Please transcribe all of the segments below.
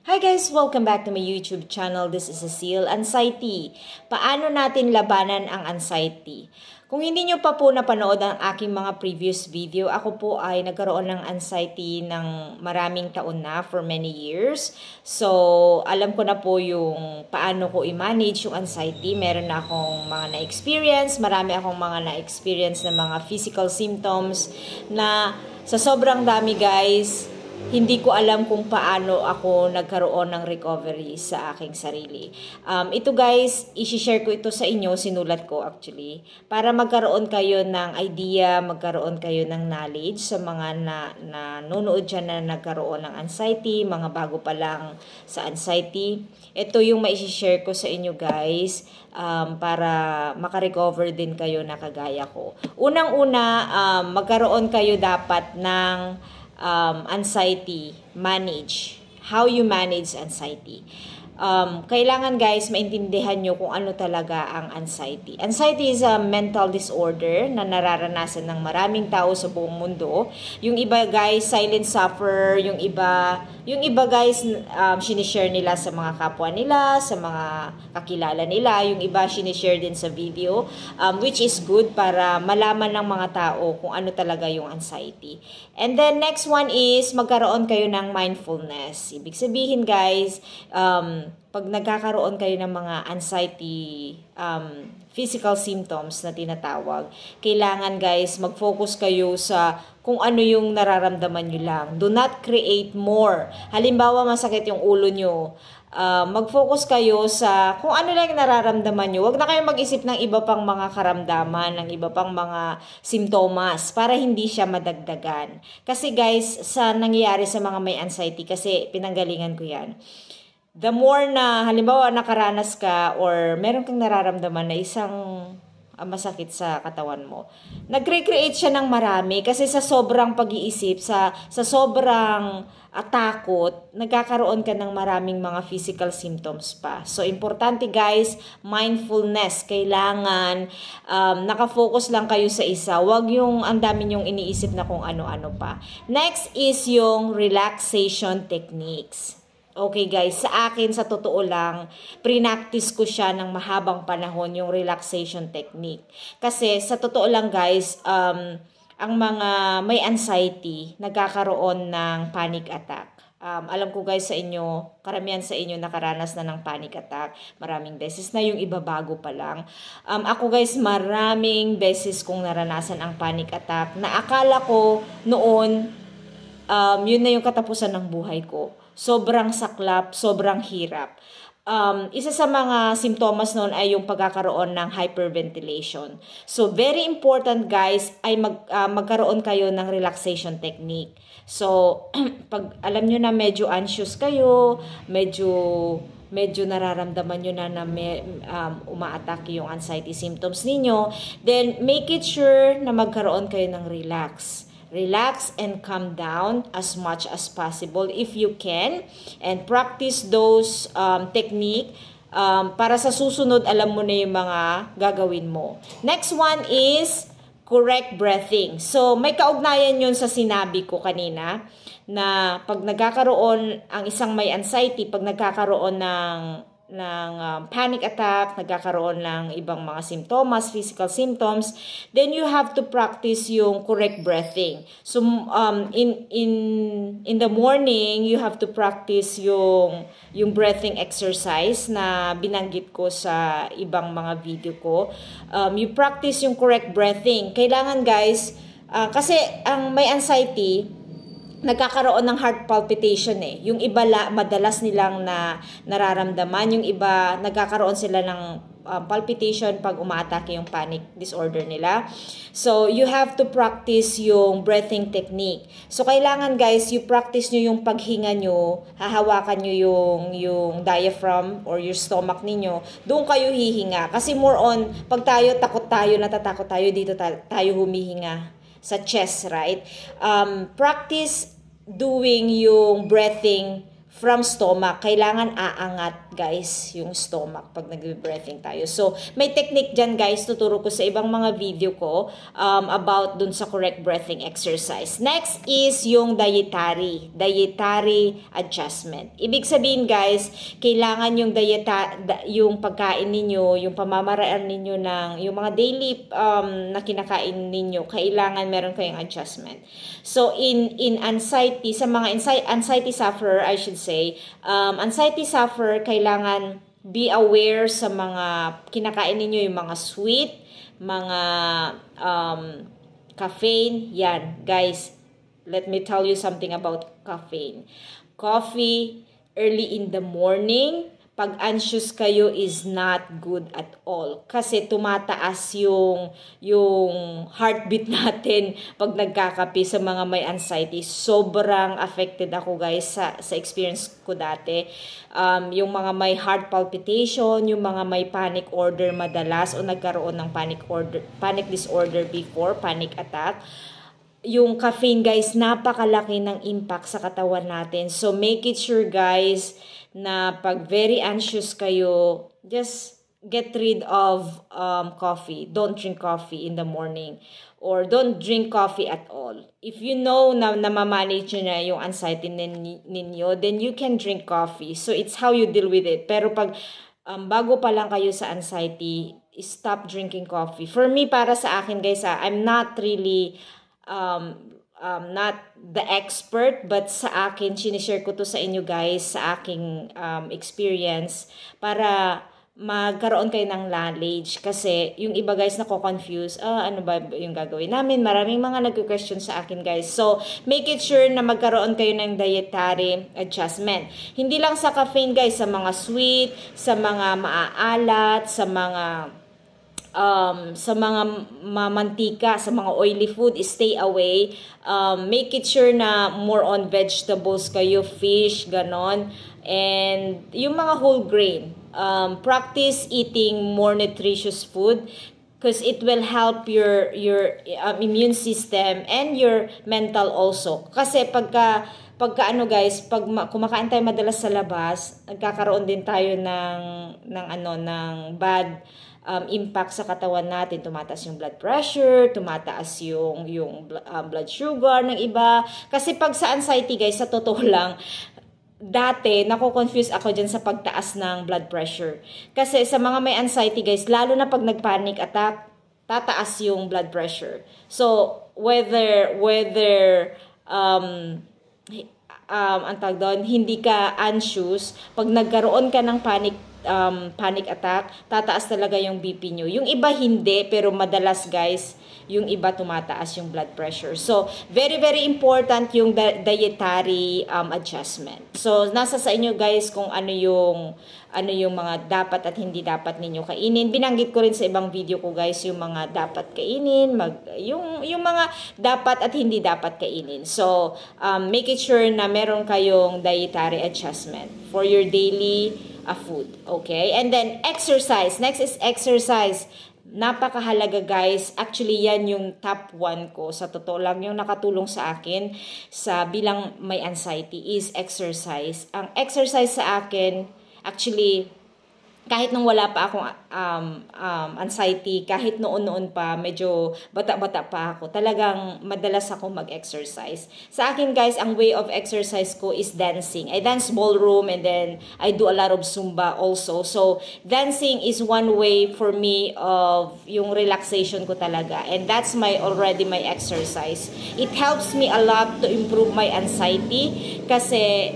Hi guys! Welcome back to my YouTube channel. This is Cecile. Anxiety. Paano natin labanan ang anxiety? Kung hindi nyo pa po napanood ang aking mga previous video, ako po ay nagkaroon ng anxiety ng maraming taon na, for many years. So, alam ko na po yung paano ko i-manage yung anxiety. Meron na akong mga na-experience, marami akong mga na-experience na mga physical symptoms na sa sobrang dami guys, hindi ko alam kung paano ako nagkaroon ng recovery sa aking sarili. Ito guys, isi-share ko ito sa inyo, sinulat ko actually, para magkaroon kayo ng idea, magkaroon kayo ng knowledge sa mga nanonood dyan na nagkaroon ng anxiety, mga bago pa lang sa anxiety. Ito yung mai-share ko sa inyo guys, para makarecover din kayo na kagaya ko. Unang-una, magkaroon kayo dapat ng anxiety, manage. How you manage anxiety. Kailangan guys, maintindihan nyo kung ano talaga ang anxiety. Anxiety is a mental disorder na nararanasan ng maraming tao sa buong mundo. Yung iba guys, silent sufferer. Yung iba guys, sinishare nila sa mga kapwa nila, sa mga kakilala nila. Yung iba, sinishare din sa video, which is good para malaman ng mga tao kung ano talaga yung anxiety. And then, next one is, magkaroon kayo ng mindfulness. Ibig sabihin guys, pag nagkakaroon kayo ng mga anxiety, physical symptoms na tinatawag, kailangan guys, mag-focus kayo sa kung ano yung nararamdaman nyo lang. Do not create more. Halimbawa, masakit yung ulo nyo. Mag-focus kayo sa kung ano lang nararamdaman nyo. Huwag na kayo mag-isip ng iba pang mga karamdaman, ng iba pang mga simptomas para hindi siya madagdagan. Kasi guys, sa nangyayari sa mga may anxiety, kasi pinanggalingan ko yan, the more na halimbawa nakaranas ka or meron kang nararamdaman na isang masakit sa katawan mo, nag-recreate siya ng marami kasi sa sobrang pag-iisip, sa sobrang takot, nagkakaroon ka ng maraming mga physical symptoms pa. So, importante guys, mindfulness. Kailangan nakafocus lang kayo sa isa. Huwag yung ang dami nyong iniisip na kung ano-ano pa. Next is yung relaxation techniques. Okay guys, sa akin, sa totoo lang, pre-practice ko siya ng mahabang panahon yung relaxation technique. Kasi sa totoo lang guys, ang mga may anxiety, nagkakaroon ng panic attack. Alam ko guys sa inyo, karamihan sa inyo nakaranas na ng panic attack. Maraming beses na, yung iba bago pa lang. Ako guys, maraming beses kong naranasan ang panic attack na akala ko noon, yun na yung katapusan ng buhay ko. Sobrang saklap, sobrang hirap. Isa sa mga simptomas noon ay yung pagkakaroon ng hyperventilation. So, very important guys ay magkaroon kayo ng relaxation technique. So, pag alam nyo na medyo anxious kayo, medyo nararamdaman nyo na umaatake yung anxiety symptoms ninyo, then make it sure na magkaroon kayo ng relax. Relax and calm down as much as possible if you can, and practice those technique para sa susunod alam mo na yung mga gagawin mo. Next one is correct breathing. So may kaugnayan yun sa sinabi ko kanina na pag nagkakaroon ang isang may anxiety, pag nagkakaroon ng panic attack, nagkakaroon ng ibang mga simptomas, physical symptoms, then you have to practice yung correct breathing. So, in the morning, you have to practice yung breathing exercise na binanggit ko sa ibang mga video ko. You practice yung correct breathing. Kailangan guys, kasi ang may anxiety, nagkakaroon ng heart palpitation eh. Yung iba madalas nilang nararamdaman, yung iba nagkakaroon sila ng palpitation pag umaatake yung panic disorder nila. So, you have to practice yung breathing technique. So, kailangan guys, you practice nyo yung paghinga nyo, hahawakan nyo yung diaphragm or your stomach ninyo, doon kayo hihinga. Kasi more on, pag takot tayo, natatakot tayo, dito tayo humihinga sa chest, right? Practice doing yung breathing from stomach. Kailangan aangat, guys, yung stomach pag nag-breathing tayo. So, may technique dyan, guys. Tuturo ko sa ibang mga video ko about dun sa correct breathing exercise. Next is yung dietary adjustment. Ibig sabihin, guys, kailangan yung yung pagkain ninyo, yung pamamaraan ninyo ng, yung mga daily na kinakain ninyo, kailangan meron kayong adjustment. So, in anxiety, sa mga anxiety sufferer, I should say, anxiety sufferer, kailangan be aware sa mga kinakain ninyo, yung mga sweet, mga caffeine. Yan, guys, let me tell you something about caffeine. Coffee early in the morning, pag anxious kayo, is not good at all. Kasi tumataas yung heartbeat natin pag nagkakape sa mga may anxiety. Sobrang affected ako, guys, sa experience ko dati. Yung mga may heart palpitation, yung mga may panic order madalas o nagkaroon ng panic disorder before, panic attack. Yung caffeine, guys, napakalaki ng impact sa katawan natin. So, make it sure, guys, na pag very anxious kayo, just get rid of coffee. Don't drink coffee in the morning. Or don't drink coffee at all. If you know na namamanage nyo na yung anxiety ninyo, then you can drink coffee. So, it's how you deal with it. Pero pag bago pa lang kayo sa anxiety, stop drinking coffee. For me, para sa akin, guys, I'm not really not the expert, but sa akin, sinishare ko to sa inyo, guys, sa aking experience, para magkaroon kayo ng knowledge. Kasi yung iba, guys, nako-confuse, ano ba yung gagawin namin? Maraming mga nagko-question sa akin, guys. So, make it sure na magkaroon kayo ng dietary adjustment. Hindi lang sa caffeine, guys, sa mga sweet, sa mga maaalat, sa mga mamantika, sa mga oily food, stay away. Make it sure na more on vegetables kayo, fish, ganon. And yung mga whole grain. Practice eating more nutritious food because it will help your immune system and your mental also. Kasi pagka ano, guys, pag kumakain tayo madalas sa labas, nagkakaroon din tayo ng bad impact sa katawan natin. Tumataas yung blood pressure, tumataas yung blood sugar ng iba. Kasi pag sa anxiety, guys, sa totoo lang, dati, nako-confuse ako dyan sa pagtaas ng blood pressure. Kasi sa mga may anxiety, guys, lalo na pag nag-panic attack, tataas yung blood pressure. So, whether ang tawag doon, hindi ka anxious, pag nagkaroon ka ng panic attack, tataas talaga yung BP nyo. Yung iba hindi, pero madalas, guys, yung iba tumataas yung blood pressure. So, very, very important yung dietary adjustment. So, nasa sa inyo, guys, kung ano yung mga dapat at hindi dapat ninyo kainin. Binanggit ko rin sa ibang video ko, guys, yung mga dapat kainin, yung mga dapat at hindi dapat kainin. So, make it sure na meron kayong dietary adjustment for your daily food. Okay? And then, exercise. Next is exercise. Napakahalaga, guys. Actually, yan yung top 1 ko. Sa totoo lang, yung nakatulong sa akin sa bilang may anxiety is exercise. Ang exercise sa akin, actually, kahit nung wala pa akong anxiety, kahit noon pa, medyo bata-bata pa ako, talagang madalas ako mag-exercise. Sa akin, guys, ang way of exercise ko is dancing. I dance ballroom and then I do a lot of Zumba also. So, dancing is one way for me of yung relaxation ko talaga. And that's already my exercise. It helps me a lot to improve my anxiety kasi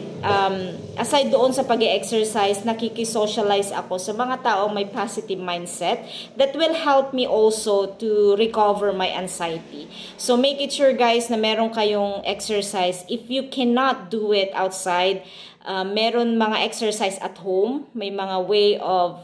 aside doon sa pag-exercise, nakikisocialize ako sa mga taong may positive mindset that will help me also to recover my anxiety. So, make it sure, guys, na meron kayong exercise. If you cannot do it outside, meron mga exercise at home. May mga way of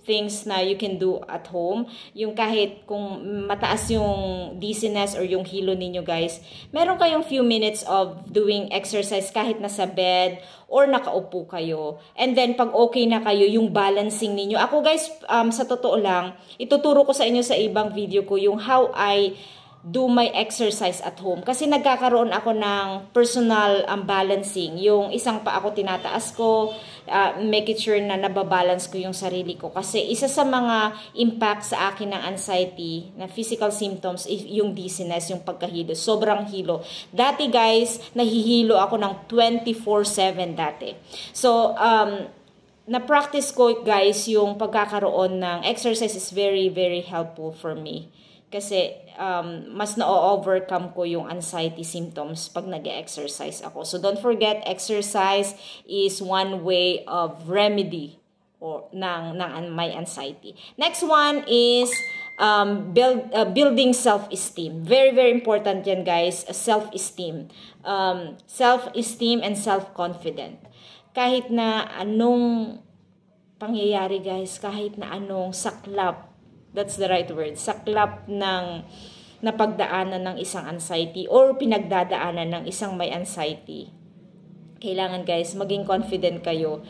things na you can do at home. Yung kahit kung mataas yung dizziness or yung hilo ninyo, guys, meron kayong few minutes of doing exercise kahit nasa bed or nakaupo kayo. And then, pag okay na kayo, yung balancing ninyo. Ako, guys, sa totoo lang, ituturo ko sa inyo sa ibang video ko yung how I do my exercise at home. Kasi nagkakaroon ako ng personal balancing. Yung isang pa ako tinataas ko, make it sure na nababalance ko yung sarili ko. Kasi isa sa mga impact sa akin ng anxiety, na physical symptoms, yung dizziness, yung pagkahilo. Sobrang hilo. Dati guys, nahihilo ako ng 24/7 dati. So, na-practice ko guys yung pagkakaroon ng exercise is very, very helpful for me. Kasi mas na-overcome ko yung anxiety symptoms pag nag-exercise ako. So don't forget, exercise is one way of remedy or ng my anxiety. Next one is building self-esteem. Very, very important yan guys, self-esteem. Self-esteem and self-confident. Kahit na anong pangyayari guys, kahit na anong saklap, that's the right word, saklap ng napagdaanan ng isang anxiety or pinagdadaanan ng isang may anxiety, kailangan guys, maging confident kayo.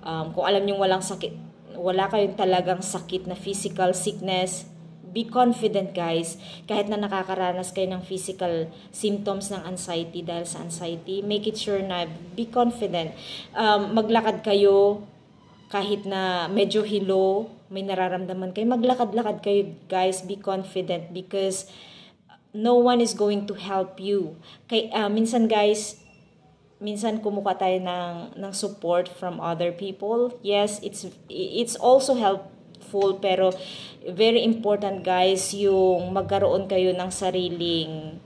Kung alam nyo walang sakit, wala kayong talagang sakit na physical sickness, be confident guys. Kahit na nakakaranas kayo ng physical symptoms ng anxiety dahil sa anxiety, make it sure na be confident. Maglakad kayo, kahit na medyo hilo, may nararamdaman kayo, maglakad-lakad kayo guys, be confident because no one is going to help you. Minsan guys, minsan kumuha tayo ng support from other people. Yes, it's also helpful, pero very important guys, yung magkaroon kayo ng sariling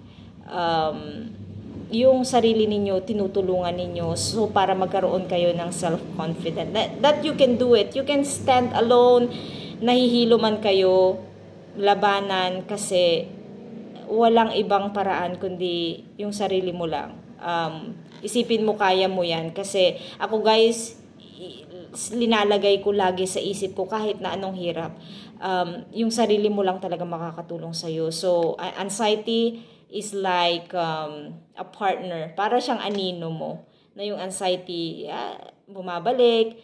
yung sarili ninyo, tinutulungan ninyo, so para magkaroon kayo ng self-confidence that you can do it. You can stand alone, nahihilo man kayo, labanan, kasi walang ibang paraan kundi yung sarili mo lang. Isipin mo, kaya mo yan. Kasi ako guys, linalagay ko lagi sa isip ko, kahit na anong hirap, yung sarili mo lang talaga makakatulong sa'yo. So anxiety is like a partner. Para siyang anino mo, na yung anxiety, bumabalik,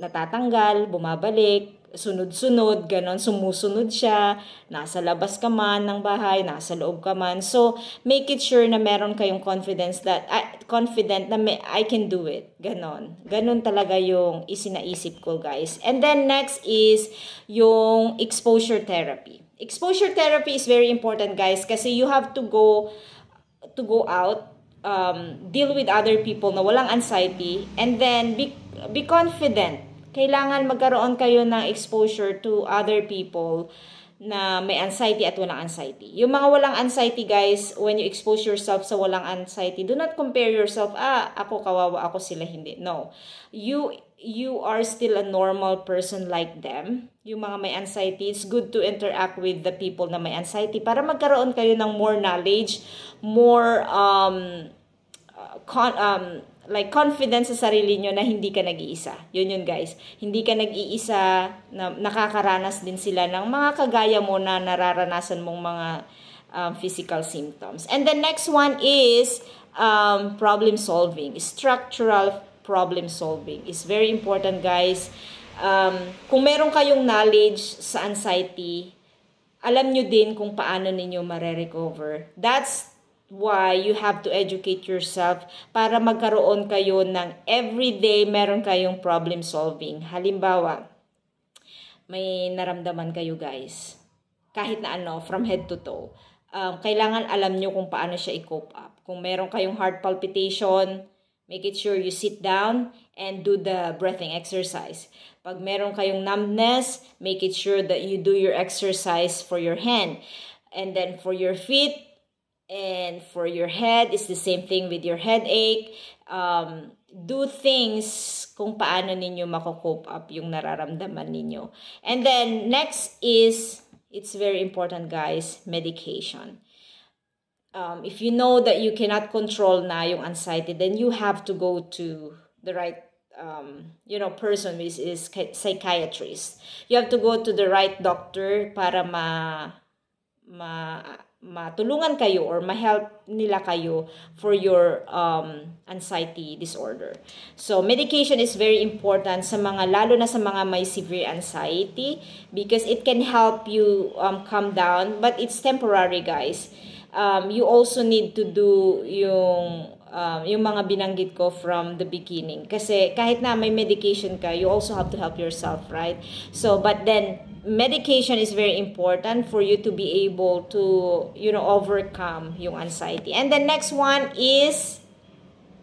natatanggal, bumabalik, sunod-sunod, ganon, sumusunod siya, nasa labas ka man ng bahay, nasa loob ka man. So, make it sure na meron kayong confidence that, confident na I can do it. Ganon. Ganon talaga yung isinaisip ko, guys. And then, next is yung exposure therapy. Exposure therapy is very important guys, kasi you have to go out, deal with other people na walang anxiety, and then be confident. Kailangan magkaroon kayo ng exposure to other people na may anxiety at walang anxiety. Yung mga walang anxiety guys, when you expose yourself sa walang anxiety, do not compare yourself, ako kawawa, ako sila hindi. No. You are still a normal person like them. Yung mga may anxiety, it's good to interact with the people na may anxiety para magkaroon kayo ng more knowledge, more like confidence sa sarili nyo na hindi ka nag-iisa. Yun guys. Hindi ka nag-iisa, na nakakaranas din sila ng mga kagaya mo na nararanasan mong mga physical symptoms. And the next one is problem solving. Structural problem solving is very important guys. Kung meron kayong knowledge sa anxiety, alam nyo din kung paano ninyo mare-recover. That's why you have to educate yourself para magkaroon kayo ng everyday meron kayong problem solving. Halimbawa, may naramdaman kayo guys, kahit na ano, from head to toe. Kailangan alam nyo kung paano siya i-cope up. Kung meron kayong heart palpitation, make it sure you sit down and do the breathing exercise. Pag meron kayong numbness, make it sure that you do your exercise for your hand. And then for your feet and for your head, it's the same thing with your headache. Do things kung paano ninyo mako-cope up yung nararamdaman ninyo. And then next is, it's very important guys, medication. If you know that you cannot control na yung anxiety, then you have to go to the right person, which is psychiatrist. You have to go to the right doctor para matulungan kayo or ma-help nila kayo for your anxiety disorder. So, medication is very important sa mga, lalo na sa mga may severe anxiety, because it can help you calm down, but it's temporary, guys. You also need to do yung mga binanggit ko from the beginning. Kasi kahit na may medication ka, you also have to help yourself, right? So, but then, medication is very important for you to be able to, overcome yung anxiety. And the next one is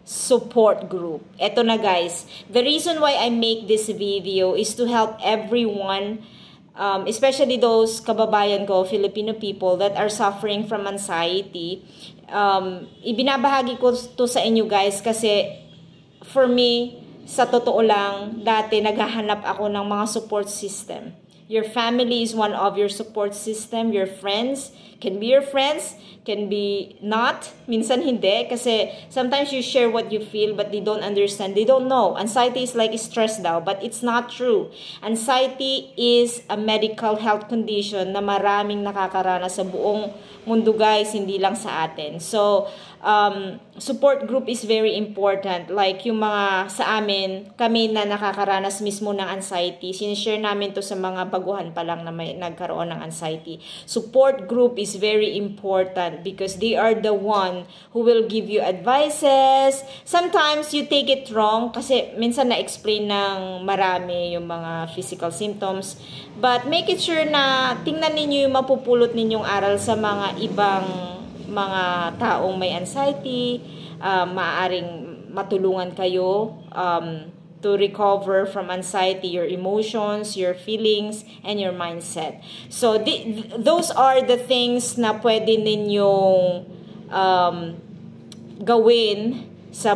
support group. Eto na, guys. The reason why I make this video is to help everyone, especially those kababayan ko, Filipino people that are suffering from anxiety. Ibinabahagi ko to sa inyo, guys, kasi for me, sa totoo lang, dati naghahanap ako ng mga support system. Your family is one of your support system. Your friends can be your friends, can be not. Minsan hindi, kasi sometimes you share what you feel but they don't understand. They don't know. Anxiety is like stress daw, but it's not true. Anxiety is a medical health condition na maraming nakakaranas sa buong mundo, guys, hindi lang sa atin. So, support group is very important. Like yung mga sa amin, kami na nakakaranas mismo ng anxiety, sinishare namin to sa mga baguhan pa lang na may nagkaroon ng anxiety. Support group is very important because they are the one who will give you advices. Sometimes you take it wrong kasi minsan na-explain ng marami yung mga physical symptoms. But make it sure na tingnan ninyo yung mapupulot ninyong aral sa mga ibang mga taong may anxiety, maaaring matulungan kayo to recover from anxiety, your emotions, your feelings, and your mindset. So, those are the things na pwede ninyong gawin sa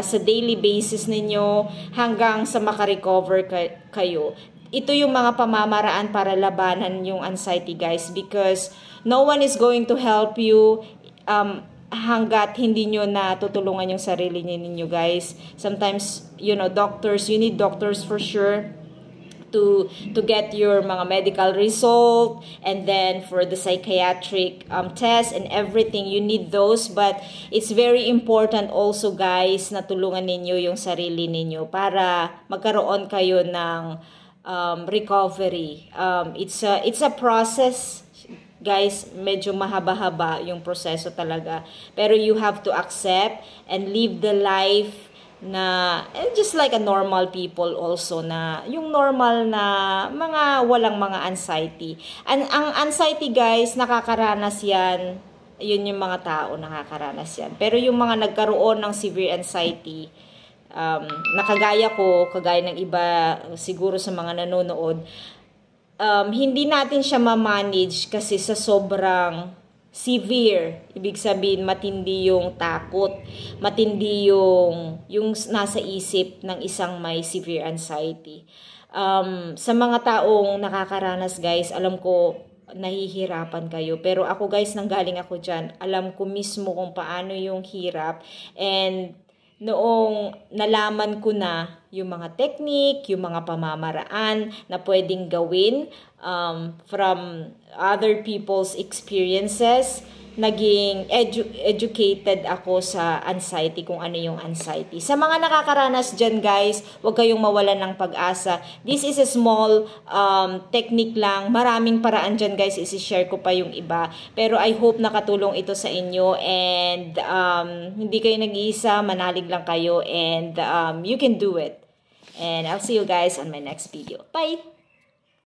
sa daily basis ninyo hanggang sa makarecover kayo. Ito yung mga pamamaraan para labanan yung anxiety, guys, because no one is going to help you hanggat hindi nyo natutulungan yung sarili ninyo, guys. Sometimes, you need doctors for sure to get your mga medical result, and then for the psychiatric test and everything, you need those. But it's very important also, guys, na tulungan ninyo yung sarili ninyo para magkaroon kayo ng recovery. It's a process, guys. Medyo mahaba-haba yung proseso talaga, pero you have to accept and live the life na just like a normal people also, na yung normal na mga walang mga anxiety. Ang anxiety, guys, nakakaranas yan, yun yung mga tao nakakaranas yan, pero yung mga nagkaroon ng severe anxiety, nakagaya ko, kagaya ng iba siguro sa mga nanonood, hindi natin siya ma-manage kasi sa sobrang severe. Ibig sabihin, matindi yung takot, matindi yung nasa isip ng isang may severe anxiety. Sa mga taong nakakaranas, guys, alam ko nahihirapan kayo, pero ako, guys, nanggaling ako dyan, alam ko mismo kung paano yung hirap. And noong nalaman ko na yung mga technique, yung mga pamamaraan na pwedeng gawin from other people's experiences, naging educated ako sa anxiety, kung ano yung anxiety. Sa mga nakakaranas dyan, guys, huwag kayong mawalan ng pag-asa. This is a small technique lang. Maraming paraan dyan, guys. Isi-share ko pa yung iba. Pero I hope nakatulong ito sa inyo, and hindi kayo nag-iisa, manalig lang kayo, and you can do it. And I'll see you guys on my next video. Bye!